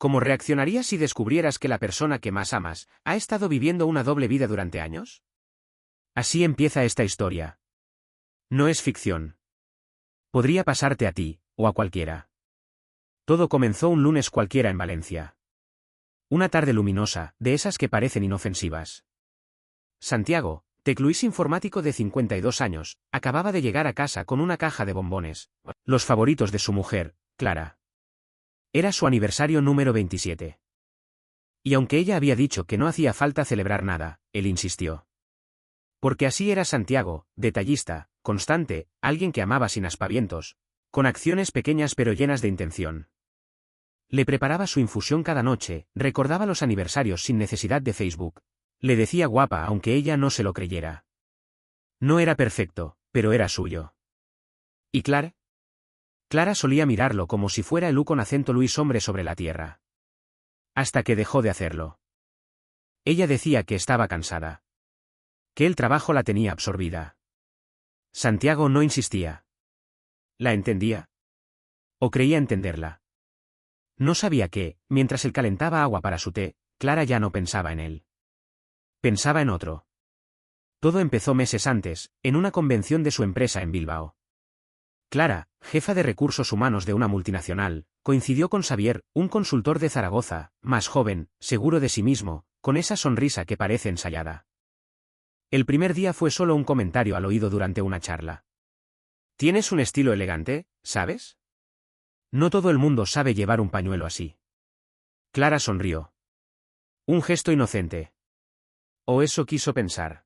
¿Cómo reaccionarías si descubrieras que la persona que más amas ha estado viviendo una doble vida durante años? Así empieza esta historia. No es ficción. Podría pasarte a ti, o a cualquiera. Todo comenzó un lunes cualquiera en Valencia. Una tarde luminosa, de esas que parecen inofensivas. Santiago, tecluís informático de 52 años, acababa de llegar a casa con una caja de bombones, los favoritos de su mujer, Clara. Era su aniversario número 27. Y aunque ella había dicho que no hacía falta celebrar nada, él insistió. Porque así era Santiago, detallista, constante, alguien que amaba sin aspavientos, con acciones pequeñas pero llenas de intención. Le preparaba su infusión cada noche, recordaba los aniversarios sin necesidad de Facebook. Le decía guapa aunque ella no se lo creyera. No era perfecto, pero era suyo. ¿Y Clara? Clara solía mirarlo como si fuera el con acento Luis hombre sobre la tierra. Hasta que dejó de hacerlo. Ella decía que estaba cansada. Que el trabajo la tenía absorbida. Santiago no insistía. ¿La entendía? ¿O creía entenderla? No sabía que, mientras él calentaba agua para su té, Clara ya no pensaba en él. Pensaba en otro. Todo empezó meses antes, en una convención de su empresa en Bilbao. Clara, jefa de recursos humanos de una multinacional, coincidió con Xavier, un consultor de Zaragoza, más joven, seguro de sí mismo, con esa sonrisa que parece ensayada. El primer día fue solo un comentario al oído durante una charla. Tienes un estilo elegante, ¿sabes? No todo el mundo sabe llevar un pañuelo así. Clara sonrió. Un gesto inocente. O eso quiso pensar.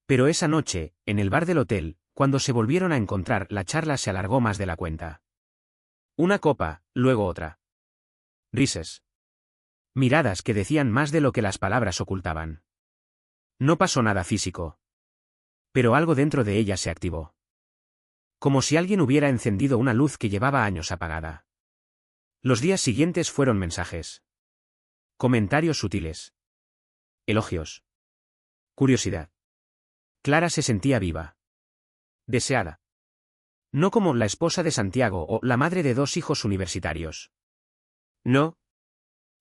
Pero esa noche, en el bar del hotel, cuando se volvieron a encontrar, la charla se alargó más de la cuenta. Una copa, luego otra. Risas. Miradas que decían más de lo que las palabras ocultaban. No pasó nada físico. Pero algo dentro de ella se activó. Como si alguien hubiera encendido una luz que llevaba años apagada. Los días siguientes fueron mensajes. Comentarios sutiles. Elogios. Curiosidad. Clara se sentía viva. Deseada. No como la esposa de Santiago o la madre de 2 hijos universitarios. No.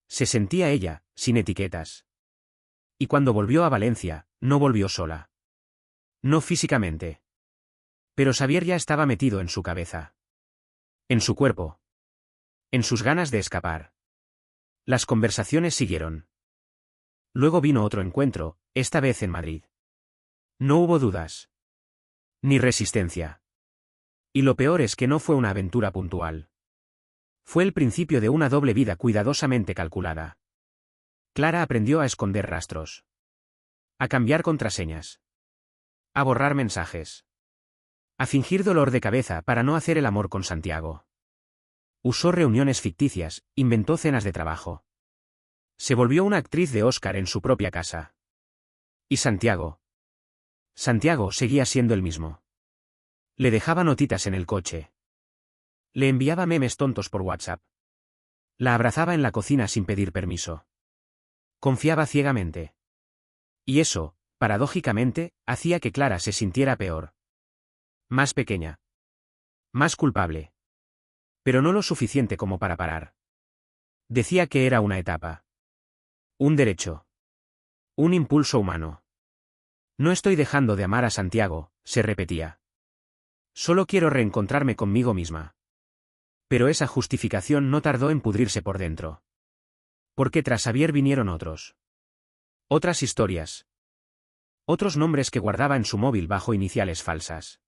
Se sentía ella, sin etiquetas. Y cuando volvió a Valencia, no volvió sola. No físicamente. Pero Xavier ya estaba metido en su cabeza. En su cuerpo. En sus ganas de escapar. Las conversaciones siguieron. Luego vino otro encuentro, esta vez en Madrid. No hubo dudas. Ni resistencia. Y lo peor es que no fue una aventura puntual. Fue el principio de una doble vida cuidadosamente calculada. Clara aprendió a esconder rastros. A cambiar contraseñas. A borrar mensajes. A fingir dolor de cabeza para no hacer el amor con Santiago. Usó reuniones ficticias, inventó cenas de trabajo. Se volvió una actriz de Oscar en su propia casa. ¿Y Santiago? Santiago seguía siendo el mismo. Le dejaba notitas en el coche. Le enviaba memes tontos por WhatsApp. La abrazaba en la cocina sin pedir permiso. Confiaba ciegamente. Y eso, paradójicamente, hacía que Clara se sintiera peor. Más pequeña. Más culpable. Pero no lo suficiente como para parar. Decía que era una etapa. Un derecho. Un impulso humano. No estoy dejando de amar a Santiago, se repetía. Solo quiero reencontrarme conmigo misma. Pero esa justificación no tardó en pudrirse por dentro. Porque tras Xavier vinieron otros. Otras historias. Otros nombres que guardaba en su móvil bajo iniciales falsas.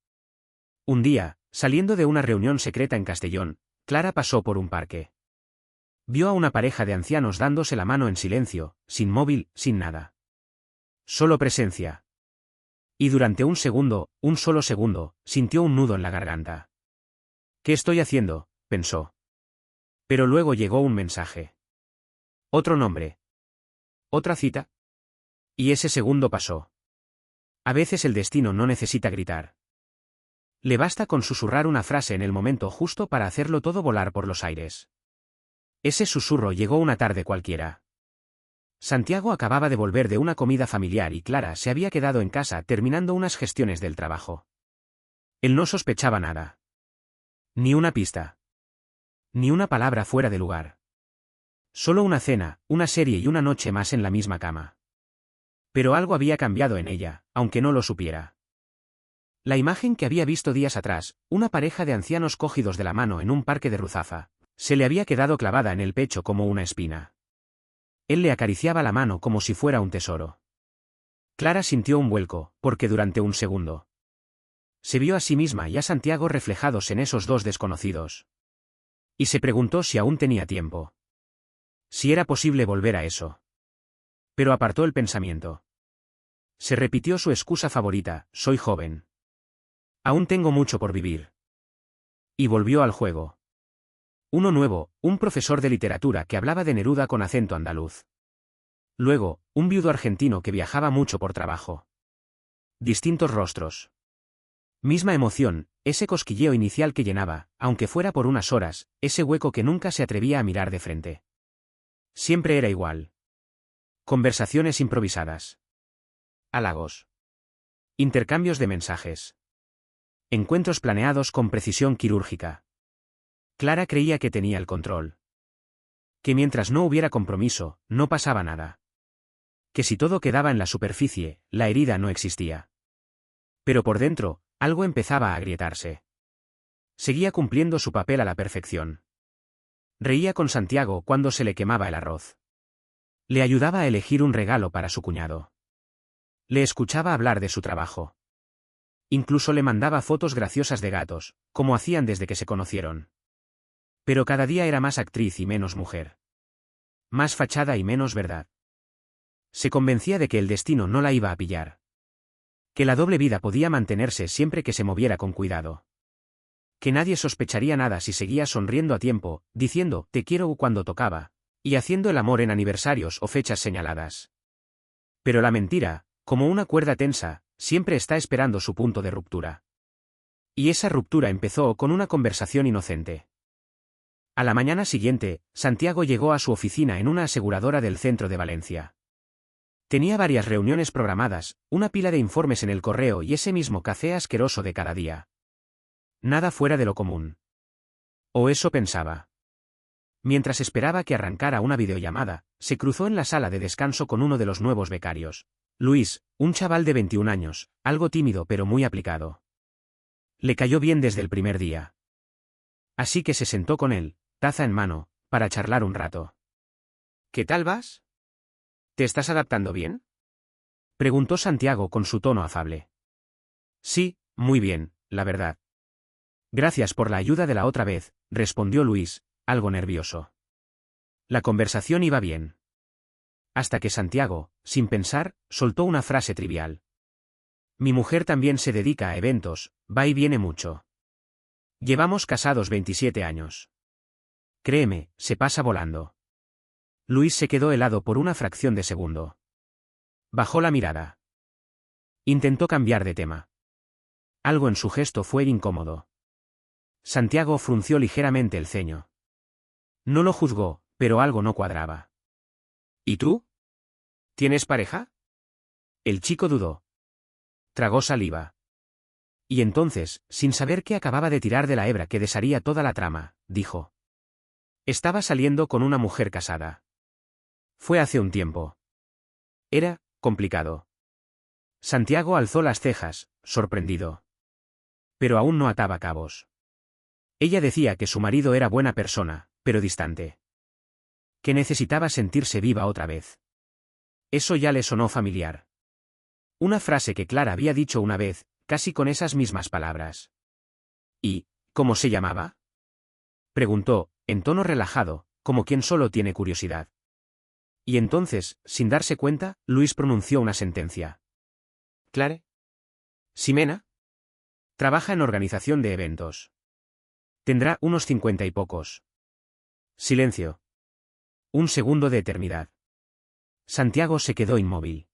Un día, saliendo de una reunión secreta en Castellón, Clara pasó por un parque. Vio a una pareja de ancianos dándose la mano en silencio, sin móvil, sin nada. Solo presencia. Y durante un solo segundo, sintió un nudo en la garganta. ¿Qué estoy haciendo?, pensó. Pero luego llegó un mensaje. Otro nombre. Otra cita. Y ese segundo pasó. A veces el destino no necesita gritar. Le basta con susurrar una frase en el momento justo para hacerlo todo volar por los aires. Ese susurro llegó una tarde cualquiera. Santiago acababa de volver de una comida familiar y Clara se había quedado en casa terminando unas gestiones del trabajo. Él no sospechaba nada. Ni una pista. Ni una palabra fuera de lugar. Solo una cena, una serie y una noche más en la misma cama. Pero algo había cambiado en ella, aunque no lo supiera. La imagen que había visto días atrás, una pareja de ancianos cogidos de la mano en un parque de Ruzafa, se le había quedado clavada en el pecho como una espina. Él le acariciaba la mano como si fuera un tesoro. Clara sintió un vuelco, porque durante un segundo se vio a sí misma y a Santiago reflejados en esos dos desconocidos. Y se preguntó si aún tenía tiempo. Si era posible volver a eso. Pero apartó el pensamiento. Se repitió su excusa favorita: soy joven. Aún tengo mucho por vivir. Y volvió al juego. Uno nuevo, un profesor de literatura que hablaba de Neruda con acento andaluz. Luego, un viudo argentino que viajaba mucho por trabajo. Distintos rostros. Misma emoción, ese cosquilleo inicial que llenaba, aunque fuera por unas horas, ese hueco que nunca se atrevía a mirar de frente. Siempre era igual. Conversaciones improvisadas. Halagos. Intercambios de mensajes. Encuentros planeados con precisión quirúrgica. Clara creía que tenía el control. Que mientras no hubiera compromiso, no pasaba nada. Que si todo quedaba en la superficie, la herida no existía. Pero por dentro, algo empezaba a agrietarse. Seguía cumpliendo su papel a la perfección. Reía con Santiago cuando se le quemaba el arroz. Le ayudaba a elegir un regalo para su cuñado. Le escuchaba hablar de su trabajo. Incluso le mandaba fotos graciosas de gatos, como hacían desde que se conocieron. Pero cada día era más actriz y menos mujer. Más fachada y menos verdad. Se convencía de que el destino no la iba a pillar. Que la doble vida podía mantenerse siempre que se moviera con cuidado. Que nadie sospecharía nada si seguía sonriendo a tiempo, diciendo «te quiero» cuando tocaba, y haciendo el amor en aniversarios o fechas señaladas. Pero la mentira, como una cuerda tensa, siempre está esperando su punto de ruptura. Y esa ruptura empezó con una conversación inocente. A la mañana siguiente, Santiago llegó a su oficina en una aseguradora del centro de Valencia. Tenía varias reuniones programadas, una pila de informes en el correo y ese mismo café asqueroso de cada día. Nada fuera de lo común. O eso pensaba. Mientras esperaba que arrancara una videollamada, se cruzó en la sala de descanso con uno de los nuevos becarios. Luis, un chaval de 21 años, algo tímido pero muy aplicado. Le cayó bien desde el primer día. Así que se sentó con él, taza en mano, para charlar un rato. ¿Qué tal vas? ¿Te estás adaptando bien? Preguntó Santiago con su tono afable. Sí, muy bien, la verdad. Gracias por la ayuda de la otra vez, respondió Luis, algo nervioso. La conversación iba bien. Hasta que Santiago, sin pensar, soltó una frase trivial. Mi mujer también se dedica a eventos, va y viene mucho. Llevamos casados 27 años. Créeme, se pasa volando. Luis se quedó helado por una fracción de segundo. Bajó la mirada. Intentó cambiar de tema. Algo en su gesto fue incómodo. Santiago frunció ligeramente el ceño. No lo juzgó, pero algo no cuadraba. ¿Y tú? ¿Tienes pareja? El chico dudó. Tragó saliva. Y entonces, sin saber qué acababa de tirar de la hebra que desharía toda la trama, dijo. Estaba saliendo con una mujer casada. Fue hace un tiempo. Era complicado. Santiago alzó las cejas, sorprendido. Pero aún no ataba cabos. Ella decía que su marido era buena persona, pero distante. Que necesitaba sentirse viva otra vez. Eso ya le sonó familiar. Una frase que Clara había dicho una vez, casi con esas mismas palabras. ¿Y cómo se llamaba? Preguntó, en tono relajado, como quien solo tiene curiosidad. Y entonces, sin darse cuenta, Luis pronunció una sentencia. ¿Clare? ¿Ximena? Trabaja en organización de eventos. Tendrá unos 50 y pocos. Silencio. Un segundo de eternidad. Santiago se quedó inmóvil.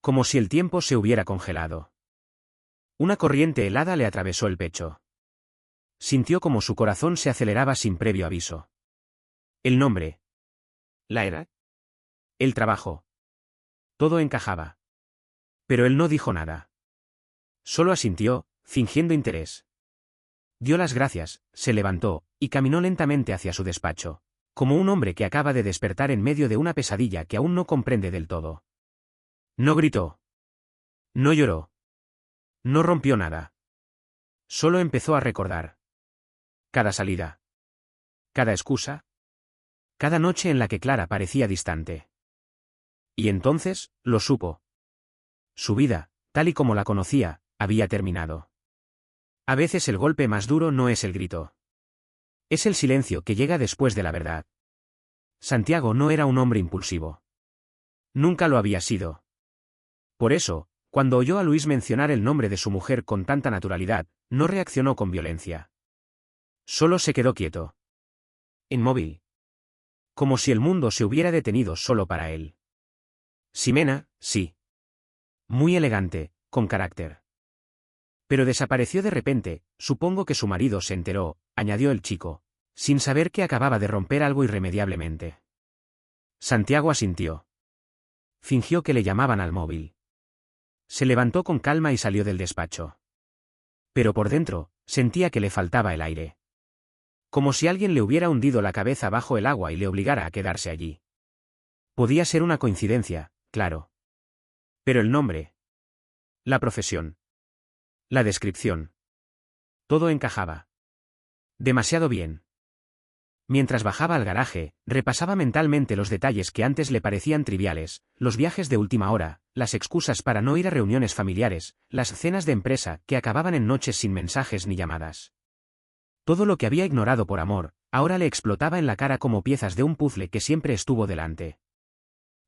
Como si el tiempo se hubiera congelado. Una corriente helada le atravesó el pecho. Sintió como su corazón se aceleraba sin previo aviso. El nombre. La edad. El trabajo. Todo encajaba. Pero él no dijo nada. Solo asintió, fingiendo interés. Dio las gracias, se levantó, y caminó lentamente hacia su despacho. Como un hombre que acaba de despertar en medio de una pesadilla que aún no comprende del todo. No gritó. No lloró. No rompió nada. Solo empezó a recordar. Cada salida. Cada excusa. Cada noche en la que Clara parecía distante. Y entonces, lo supo. Su vida, tal y como la conocía, había terminado. A veces el golpe más duro no es el grito. Es el silencio que llega después de la verdad. Santiago no era un hombre impulsivo. Nunca lo había sido. Por eso, cuando oyó a Luis mencionar el nombre de su mujer con tanta naturalidad, no reaccionó con violencia. Solo se quedó quieto. Inmóvil. Como si el mundo se hubiera detenido solo para él. Ximena, sí. Muy elegante, con carácter. Pero desapareció de repente, supongo que su marido se enteró, añadió el chico, sin saber que acababa de romper algo irremediablemente. Santiago asintió. Fingió que le llamaban al móvil. Se levantó con calma y salió del despacho. Pero por dentro, sentía que le faltaba el aire. Como si alguien le hubiera hundido la cabeza bajo el agua y le obligara a quedarse allí. Podía ser una coincidencia, claro. Pero el nombre. La profesión. La descripción. Todo encajaba. Demasiado bien. Mientras bajaba al garaje, repasaba mentalmente los detalles que antes le parecían triviales, los viajes de última hora, las excusas para no ir a reuniones familiares, las cenas de empresa que acababan en noches sin mensajes ni llamadas. Todo lo que había ignorado por amor, ahora le explotaba en la cara como piezas de un puzzle que siempre estuvo delante.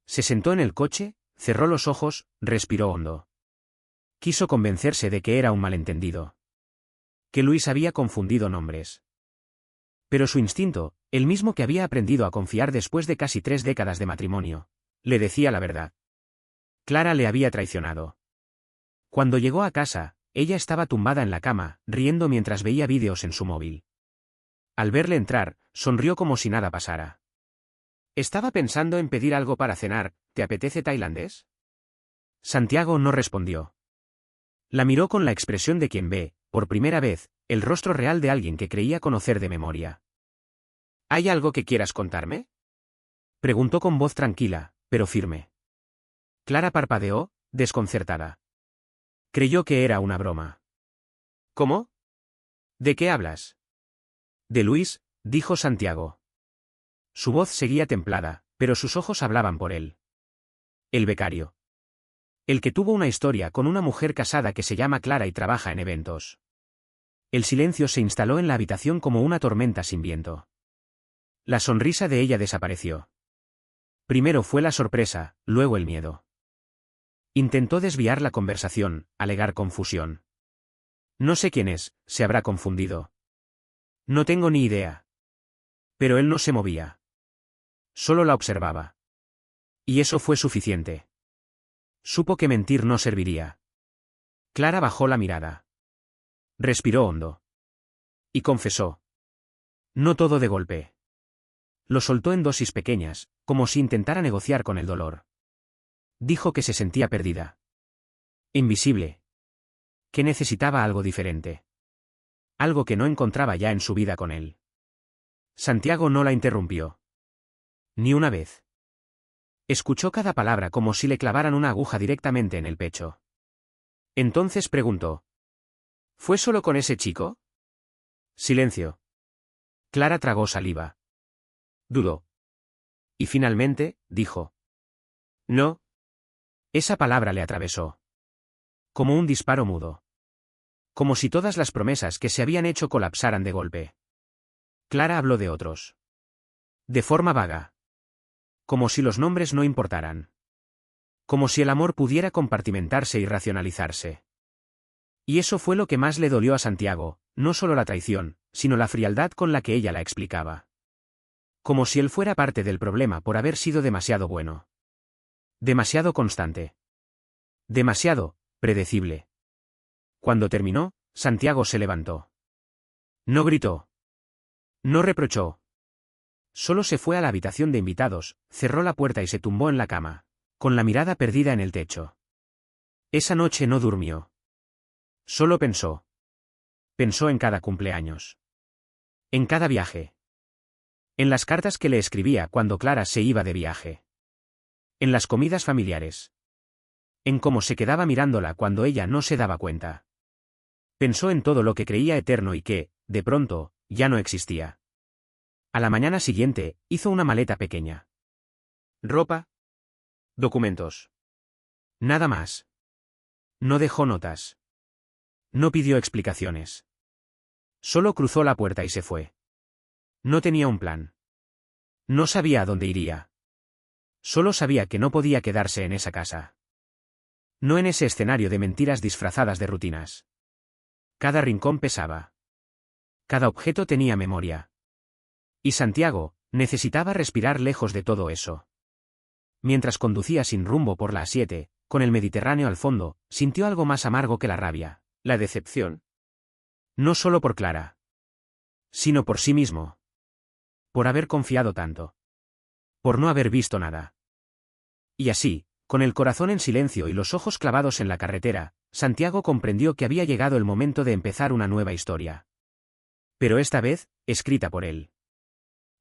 Se sentó en el coche, cerró los ojos, respiró hondo. Quiso convencerse de que era un malentendido. Que Luis había confundido nombres. Pero su instinto, el mismo que había aprendido a confiar después de casi 3 décadas de matrimonio, le decía la verdad. Clara le había traicionado. Cuando llegó a casa, ella estaba tumbada en la cama, riendo mientras veía vídeos en su móvil. Al verle entrar, sonrió como si nada pasara. Estaba pensando en pedir algo para cenar, ¿te apetece tailandés? Santiago no respondió. La miró con la expresión de quien ve, por primera vez, el rostro real de alguien que creía conocer de memoria. ¿Hay algo que quieras contarme? Preguntó con voz tranquila, pero firme. Clara parpadeó, desconcertada. Creyó que era una broma. ¿Cómo? ¿De qué hablas? De Luis, dijo Santiago. Su voz seguía templada, pero sus ojos hablaban por él. El becario. El que tuvo una historia con una mujer casada que se llama Clara y trabaja en eventos. El silencio se instaló en la habitación como una tormenta sin viento. La sonrisa de ella desapareció. Primero fue la sorpresa, luego el miedo. Intentó desviar la conversación, alegar confusión. No sé quién es, se habrá confundido. No tengo ni idea. Pero él no se movía. Solo la observaba. Y eso fue suficiente. Supo que mentir no serviría. Clara bajó la mirada. Respiró hondo. Y confesó. No todo de golpe. Lo soltó en dosis pequeñas, como si intentara negociar con el dolor. Dijo que se sentía perdida. Invisible. Que necesitaba algo diferente. Algo que no encontraba ya en su vida con él. Santiago no la interrumpió. Ni una vez. Escuchó cada palabra como si le clavaran una aguja directamente en el pecho. Entonces preguntó. ¿Fue solo con ese chico? Silencio. Clara tragó saliva. Dudó. Y finalmente, dijo. No. Esa palabra le atravesó. Como un disparo mudo. Como si todas las promesas que se habían hecho colapsaran de golpe. Clara habló de otros. De forma vaga. Como si los nombres no importaran. Como si el amor pudiera compartimentarse y racionalizarse. Y eso fue lo que más le dolió a Santiago, no solo la traición, sino la frialdad con la que ella la explicaba. Como si él fuera parte del problema por haber sido demasiado bueno. Demasiado constante. Demasiado predecible. Cuando terminó, Santiago se levantó. No gritó. No reprochó. Solo se fue a la habitación de invitados, cerró la puerta y se tumbó en la cama, con la mirada perdida en el techo. Esa noche no durmió. Solo pensó. Pensó en cada cumpleaños. En cada viaje. En las cartas que le escribía cuando Clara se iba de viaje. En las comidas familiares. En cómo se quedaba mirándola cuando ella no se daba cuenta. Pensó en todo lo que creía eterno y que, de pronto, ya no existía. A la mañana siguiente, hizo una maleta pequeña. Ropa. Documentos. Nada más. No dejó notas. No pidió explicaciones. Solo cruzó la puerta y se fue. No tenía un plan. No sabía a dónde iría. Solo sabía que no podía quedarse en esa casa. No en ese escenario de mentiras disfrazadas de rutinas. Cada rincón pesaba. Cada objeto tenía memoria. Y Santiago necesitaba respirar lejos de todo eso. Mientras conducía sin rumbo por la A7, con el Mediterráneo al fondo, sintió algo más amargo que la rabia, la decepción. No solo por Clara, sino por sí mismo. Por haber confiado tanto. Por no haber visto nada. Y así, con el corazón en silencio y los ojos clavados en la carretera, Santiago comprendió que había llegado el momento de empezar una nueva historia. Pero esta vez, escrita por él.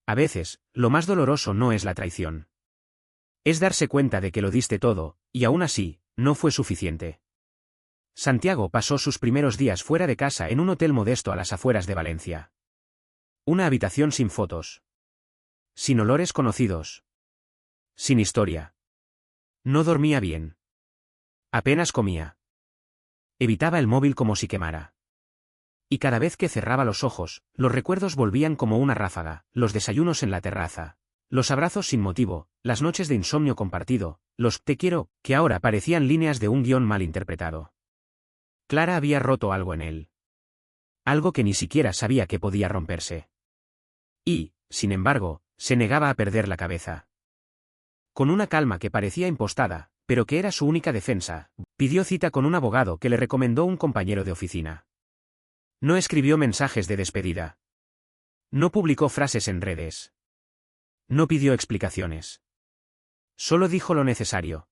A veces, lo más doloroso no es la traición. Es darse cuenta de que lo diste todo, y aún así, no fue suficiente. Santiago pasó sus primeros días fuera de casa en un hotel modesto a las afueras de Valencia. Una habitación sin fotos. Sin olores conocidos. Sin historia. No dormía bien. Apenas comía. Evitaba el móvil como si quemara. Y cada vez que cerraba los ojos, los recuerdos volvían como una ráfaga, los desayunos en la terraza. Los abrazos sin motivo, las noches de insomnio compartido, los te quiero, que ahora parecían líneas de un guión mal interpretado. Clara había roto algo en él. Algo que ni siquiera sabía que podía romperse. Y, sin embargo, se negaba a perder la cabeza. Con una calma que parecía impostada, pero que era su única defensa, pidió cita con un abogado que le recomendó un compañero de oficina. No escribió mensajes de despedida. No publicó frases en redes. No pidió explicaciones. Solo dijo lo necesario.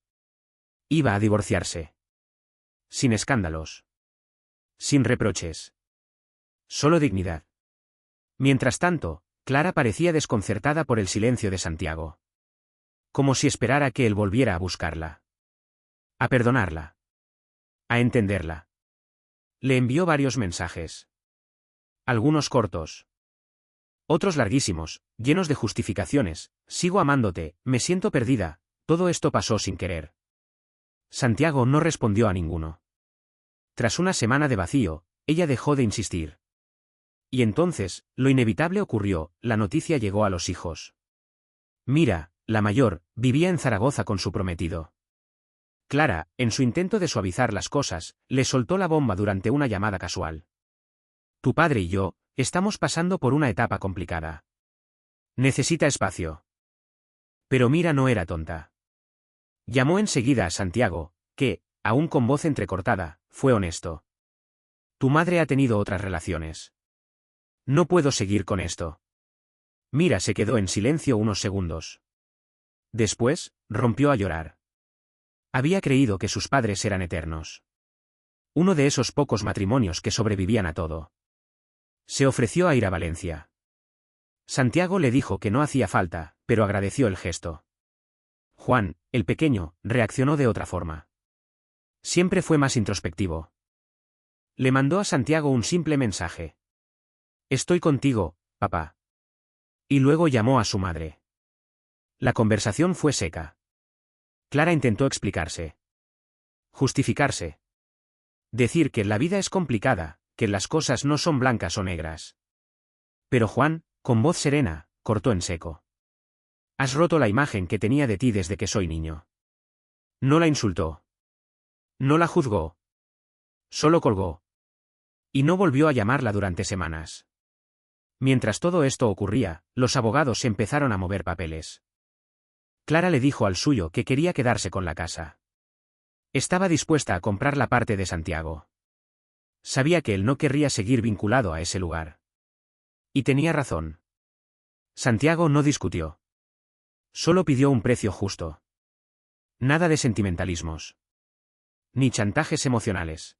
Iba a divorciarse. Sin escándalos. Sin reproches. Solo dignidad. Mientras tanto, Clara parecía desconcertada por el silencio de Santiago. Como si esperara que él volviera a buscarla. A perdonarla. A entenderla. Le envió varios mensajes. Algunos cortos. Otros larguísimos, llenos de justificaciones: sigo amándote, me siento perdida, todo esto pasó sin querer. Santiago no respondió a ninguno. Tras una semana de vacío, ella dejó de insistir. Y entonces, lo inevitable ocurrió, la noticia llegó a los hijos. Mira, la mayor, vivía en Zaragoza con su prometido. Clara, en su intento de suavizar las cosas, le soltó la bomba durante una llamada casual. Tu padre y yo, estamos pasando por una etapa complicada. Necesita espacio. Pero Mira no era tonta. Llamó enseguida a Santiago, que, aún con voz entrecortada, fue honesto. Tu madre ha tenido otras relaciones. No puedo seguir con esto. Mira se quedó en silencio unos segundos. Después, rompió a llorar. Había creído que sus padres eran eternos. Uno de esos pocos matrimonios que sobrevivían a todo. Se ofreció a ir a Valencia. Santiago le dijo que no hacía falta, pero agradeció el gesto. Juan, el pequeño, reaccionó de otra forma. Siempre fue más introspectivo. Le mandó a Santiago un simple mensaje. Estoy contigo, papá. Y luego llamó a su madre. La conversación fue seca. Clara intentó explicarse. Justificarse. Decir que la vida es complicada, que las cosas no son blancas o negras. Pero Juan, con voz serena, cortó en seco. Has roto la imagen que tenía de ti desde que soy niño. No la insultó. No la juzgó. Solo colgó. Y no volvió a llamarla durante semanas. Mientras todo esto ocurría, los abogados empezaron a mover papeles. Clara le dijo al suyo que quería quedarse con la casa. Estaba dispuesta a comprar la parte de Santiago. Sabía que él no querría seguir vinculado a ese lugar. Y tenía razón. Santiago no discutió. Solo pidió un precio justo. Nada de sentimentalismos. Ni chantajes emocionales.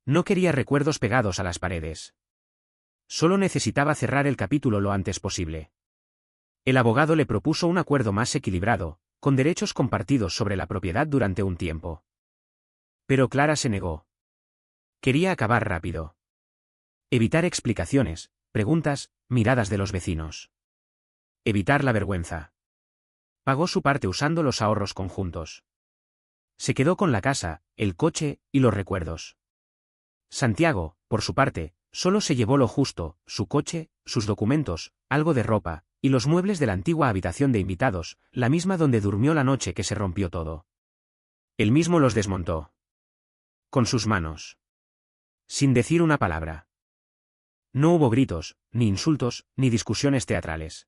No quería recuerdos pegados a las paredes. Solo necesitaba cerrar el capítulo lo antes posible. El abogado le propuso un acuerdo más equilibrado, con derechos compartidos sobre la propiedad durante un tiempo. Pero Clara se negó. Quería acabar rápido. Evitar explicaciones, preguntas, miradas de los vecinos. Evitar la vergüenza. Pagó su parte usando los ahorros conjuntos. Se quedó con la casa, el coche y los recuerdos. Santiago, por su parte, solo se llevó lo justo, su coche, sus documentos, algo de ropa, y los muebles de la antigua habitación de invitados, la misma donde durmió la noche que se rompió todo. Él mismo los desmontó. Con sus manos. Sin decir una palabra. No hubo gritos, ni insultos, ni discusiones teatrales.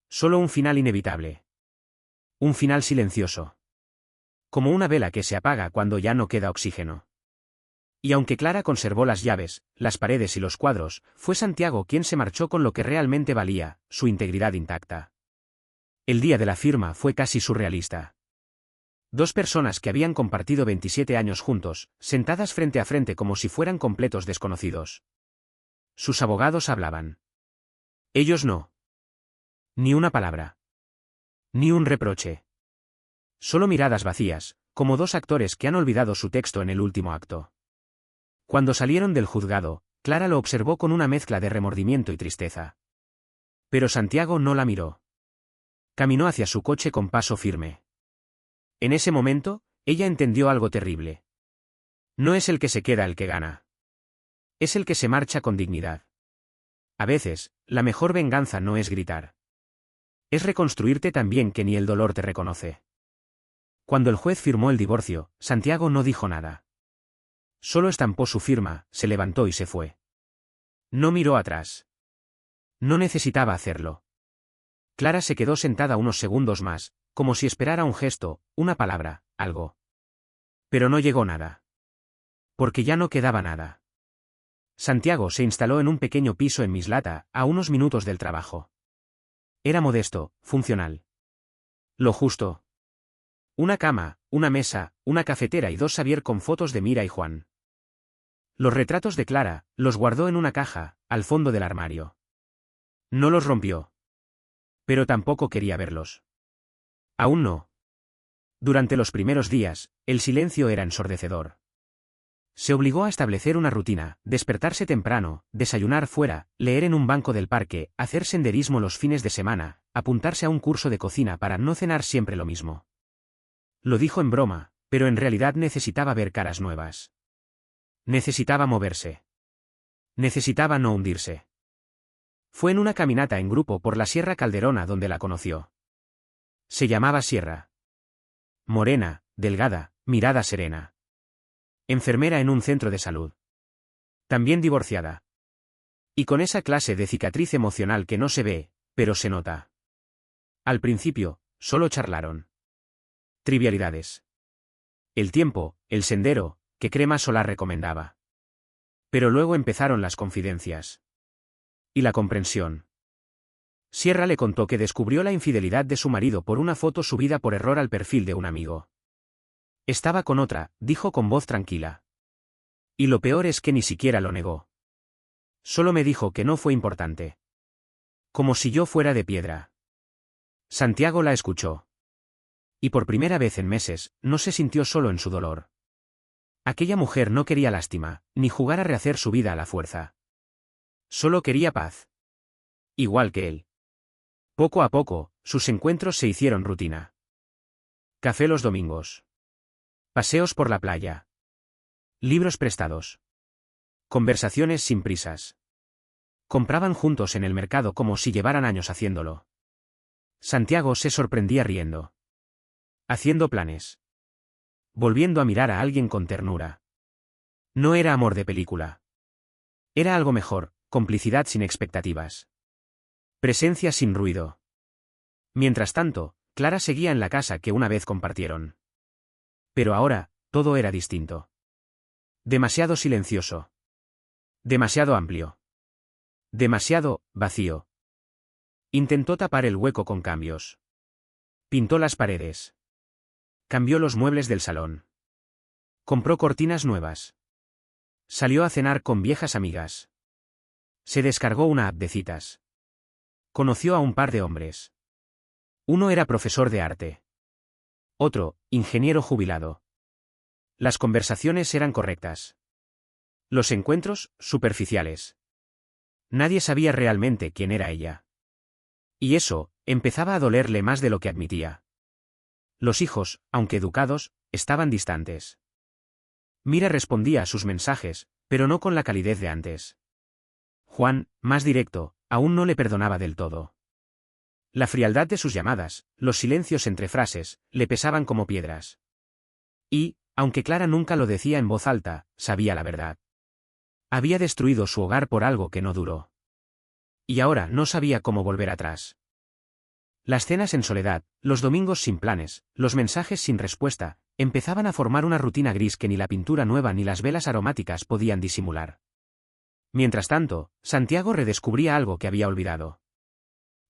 Solo un final inevitable. Un final silencioso. Como una vela que se apaga cuando ya no queda oxígeno. Y aunque Clara conservó las llaves, las paredes y los cuadros, fue Santiago quien se marchó con lo que realmente valía, su integridad intacta. El día de la firma fue casi surrealista. Dos personas que habían compartido 27 años juntos, sentadas frente a frente como si fueran completos desconocidos. Sus abogados hablaban. Ellos no. Ni una palabra. Ni un reproche. Solo miradas vacías, como dos actores que han olvidado su texto en el último acto. Cuando salieron del juzgado, Clara lo observó con una mezcla de remordimiento y tristeza. Pero Santiago no la miró. Caminó hacia su coche con paso firme. En ese momento, ella entendió algo terrible. No es el que se queda el que gana. Es el que se marcha con dignidad. A veces, la mejor venganza no es gritar. Es reconstruirte tan bien que ni el dolor te reconoce. Cuando el juez firmó el divorcio, Santiago no dijo nada. Solo estampó su firma, se levantó y se fue. No miró atrás. No necesitaba hacerlo. Clara se quedó sentada unos segundos más, como si esperara un gesto, una palabra, algo. Pero no llegó nada. Porque ya no quedaba nada. Santiago se instaló en un pequeño piso en Mislata, a unos minutos del trabajo. Era modesto, funcional. Lo justo. Una cama, una mesa, una cafetera y dos Xavier con fotos de Mira y Juan. Los retratos de Clara, los guardó en una caja, al fondo del armario. No los rompió. Pero tampoco quería verlos. Aún no. Durante los primeros días, el silencio era ensordecedor. Se obligó a establecer una rutina, despertarse temprano, desayunar fuera, leer en un banco del parque, hacer senderismo los fines de semana, apuntarse a un curso de cocina para no cenar siempre lo mismo. Lo dijo en broma, pero en realidad necesitaba ver caras nuevas. Necesitaba moverse. Necesitaba no hundirse. Fue en una caminata en grupo por la Sierra Calderona donde la conoció. Se llamaba Sierra. Morena, delgada, mirada serena. Enfermera en un centro de salud. También divorciada. Y con esa clase de cicatriz emocional que no se ve, pero se nota. Al principio, solo charlaron. Trivialidades. El tiempo, el sendero, que crema solar recomendaba. Pero luego empezaron las confidencias. Y la comprensión. Sierra le contó que descubrió la infidelidad de su marido por una foto subida por error al perfil de un amigo. Estaba con otra, dijo con voz tranquila. Y lo peor es que ni siquiera lo negó. Solo me dijo que no fue importante. Como si yo fuera de piedra. Santiago la escuchó. Y por primera vez en meses, no se sintió solo en su dolor. Aquella mujer no quería lástima, ni jugar a rehacer su vida a la fuerza. Solo quería paz. Igual que él. Poco a poco, sus encuentros se hicieron rutina. Café los domingos. Paseos por la playa. Libros prestados. Conversaciones sin prisas. Compraban juntos en el mercado como si llevaran años haciéndolo. Santiago se sorprendía riendo. Haciendo planes. Volviendo a mirar a alguien con ternura. No era amor de película. Era algo mejor, complicidad sin expectativas. Presencia sin ruido. Mientras tanto, Clara seguía en la casa que una vez compartieron. Pero ahora, todo era distinto. Demasiado silencioso. Demasiado amplio. Demasiado vacío. Intentó tapar el hueco con cambios. Pintó las paredes. Cambió los muebles del salón. Compró cortinas nuevas. Salió a cenar con viejas amigas. Se descargó una app de citas. Conoció a un par de hombres. Uno era profesor de arte. Otro, ingeniero jubilado. Las conversaciones eran correctas. Los encuentros, superficiales. Nadie sabía realmente quién era ella. Y eso, empezaba a dolerle más de lo que admitía. Los hijos, aunque educados, estaban distantes. Mira respondía a sus mensajes, pero no con la calidez de antes. Juan, más directo, aún no le perdonaba del todo. La frialdad de sus llamadas, los silencios entre frases, le pesaban como piedras. Y, aunque Clara nunca lo decía en voz alta, sabía la verdad. Había destruido su hogar por algo que no duró. Y ahora no sabía cómo volver atrás. Las cenas en soledad, los domingos sin planes, los mensajes sin respuesta, empezaban a formar una rutina gris que ni la pintura nueva ni las velas aromáticas podían disimular. Mientras tanto, Santiago redescubría algo que había olvidado.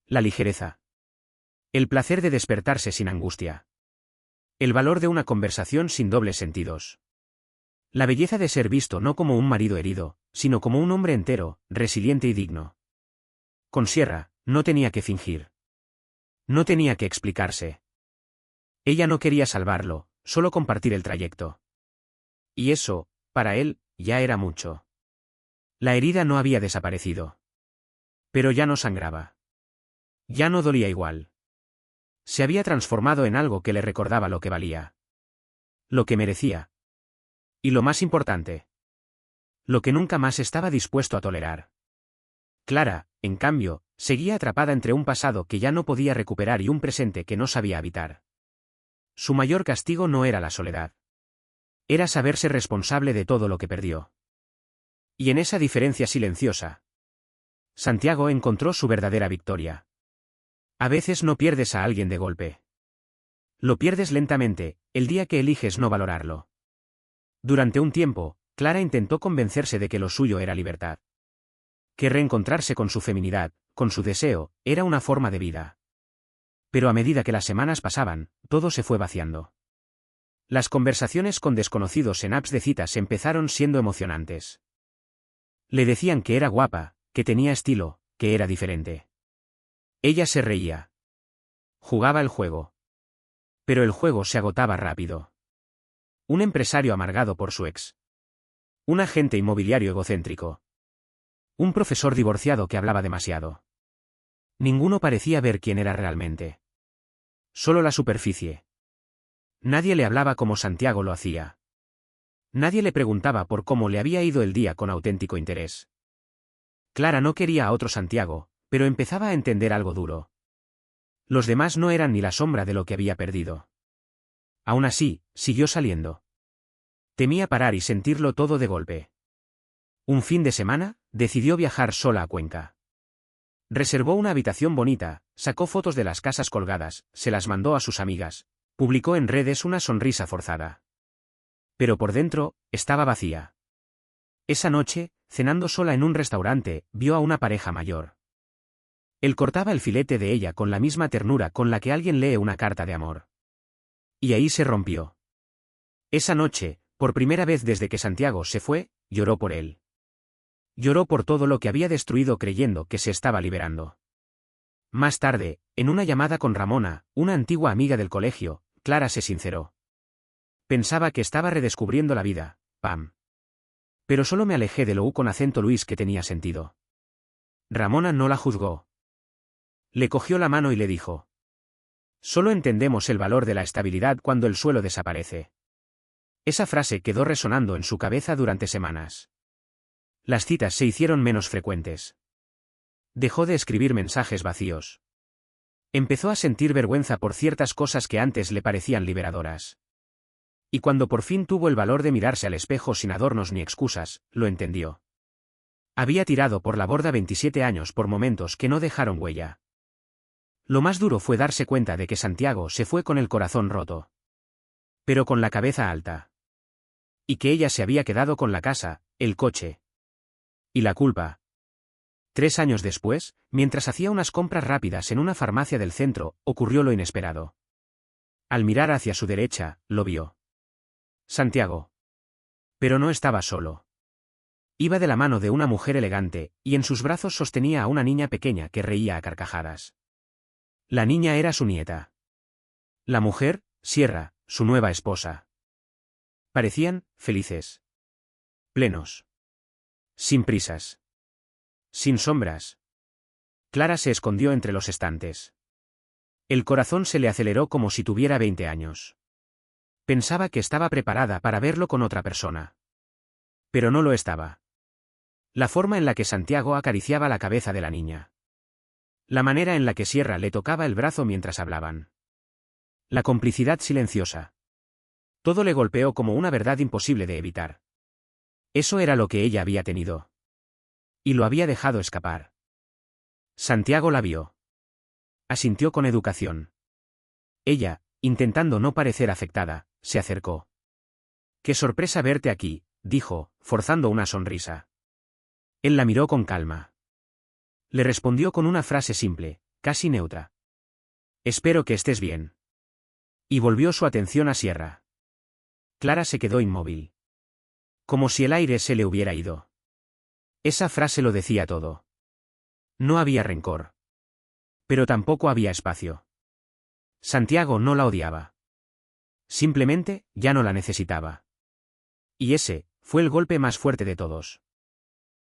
La ligereza. El placer de despertarse sin angustia. El valor de una conversación sin dobles sentidos. La belleza de ser visto no como un marido herido, sino como un hombre entero, resiliente y digno. Con Sierra, no tenía que fingir. No tenía que explicarse. Ella no quería salvarlo, solo compartir el trayecto. Y eso, para él, ya era mucho. La herida no había desaparecido. Pero ya no sangraba. Ya no dolía igual. Se había transformado en algo que le recordaba lo que valía. Lo que merecía. Y lo más importante. Lo que nunca más estaba dispuesto a tolerar. Clara, en cambio, seguía atrapada entre un pasado que ya no podía recuperar y un presente que no sabía habitar. Su mayor castigo no era la soledad. Era saberse responsable de todo lo que perdió. Y en esa diferencia silenciosa, Santiago encontró su verdadera victoria. A veces no pierdes a alguien de golpe. Lo pierdes lentamente, el día que eliges no valorarlo. Durante un tiempo, Clara intentó convencerse de que lo suyo era libertad. Que reencontrarse con su feminidad, con su deseo, era una forma de vida. Pero a medida que las semanas pasaban, todo se fue vaciando. Las conversaciones con desconocidos en apps de citas empezaron siendo emocionantes. Le decían que era guapa, que tenía estilo, que era diferente. Ella se reía. Jugaba el juego. Pero el juego se agotaba rápido. Un empresario amargado por su ex. Un agente inmobiliario egocéntrico. Un profesor divorciado que hablaba demasiado. Ninguno parecía ver quién era realmente. Solo la superficie. Nadie le hablaba como Santiago lo hacía. Nadie le preguntaba por cómo le había ido el día con auténtico interés. Clara no quería a otro Santiago, pero empezaba a entender algo duro. Los demás no eran ni la sombra de lo que había perdido. Aún así, siguió saliendo. Temía parar y sentirlo todo de golpe. Un fin de semana, decidió viajar sola a Cuenca. Reservó una habitación bonita, sacó fotos de las casas colgadas, se las mandó a sus amigas, publicó en redes una sonrisa forzada. Pero por dentro, estaba vacía. Esa noche, cenando sola en un restaurante, vio a una pareja mayor. Él cortaba el filete de ella con la misma ternura con la que alguien lee una carta de amor. Y ahí se rompió. Esa noche, por primera vez desde que Santiago se fue, lloró por él. Lloró por todo lo que había destruido creyendo que se estaba liberando. Más tarde, en una llamada con Ramona, una antigua amiga del colegio, Clara se sinceró. Pensaba que estaba redescubriendo la vida, Pam. Pero solo me alejé de lo con acento Luis que tenía sentido. Ramona no la juzgó. Le cogió la mano y le dijo. Solo entendemos el valor de la estabilidad cuando el suelo desaparece. Esa frase quedó resonando en su cabeza durante semanas. Las citas se hicieron menos frecuentes. Dejó de escribir mensajes vacíos. Empezó a sentir vergüenza por ciertas cosas que antes le parecían liberadoras. Y cuando por fin tuvo el valor de mirarse al espejo sin adornos ni excusas, lo entendió. Había tirado por la borda 27 años por momentos que no dejaron huella. Lo más duro fue darse cuenta de que Santiago se fue con el corazón roto. Pero con la cabeza alta. Y que ella se había quedado con la casa, el coche. Y la culpa. 3 años después, mientras hacía unas compras rápidas en una farmacia del centro, ocurrió lo inesperado. Al mirar hacia su derecha, lo vio. Santiago. Pero no estaba solo. Iba de la mano de una mujer elegante, y en sus brazos sostenía a una niña pequeña que reía a carcajadas. La niña era su nieta. La mujer, Sierra, su nueva esposa. Parecían felices. Plenos. Sin prisas. Sin sombras. Clara se escondió entre los estantes. El corazón se le aceleró como si tuviera 20 años. Pensaba que estaba preparada para verlo con otra persona. Pero no lo estaba. La forma en la que Santiago acariciaba la cabeza de la niña. La manera en la que Sierra le tocaba el brazo mientras hablaban. La complicidad silenciosa. Todo le golpeó como una verdad imposible de evitar. Eso era lo que ella había tenido. Y lo había dejado escapar. Santiago la vio. Asintió con educación. Ella, intentando no parecer afectada, se acercó. «Qué sorpresa verte aquí», dijo, forzando una sonrisa. Él la miró con calma. Le respondió con una frase simple, casi neutra. «Espero que estés bien». Y volvió su atención a Sierra. Clara se quedó inmóvil. Como si el aire se le hubiera ido. Esa frase lo decía todo. No había rencor. Pero tampoco había espacio. Santiago no la odiaba. Simplemente, ya no la necesitaba. Y ese, fue el golpe más fuerte de todos.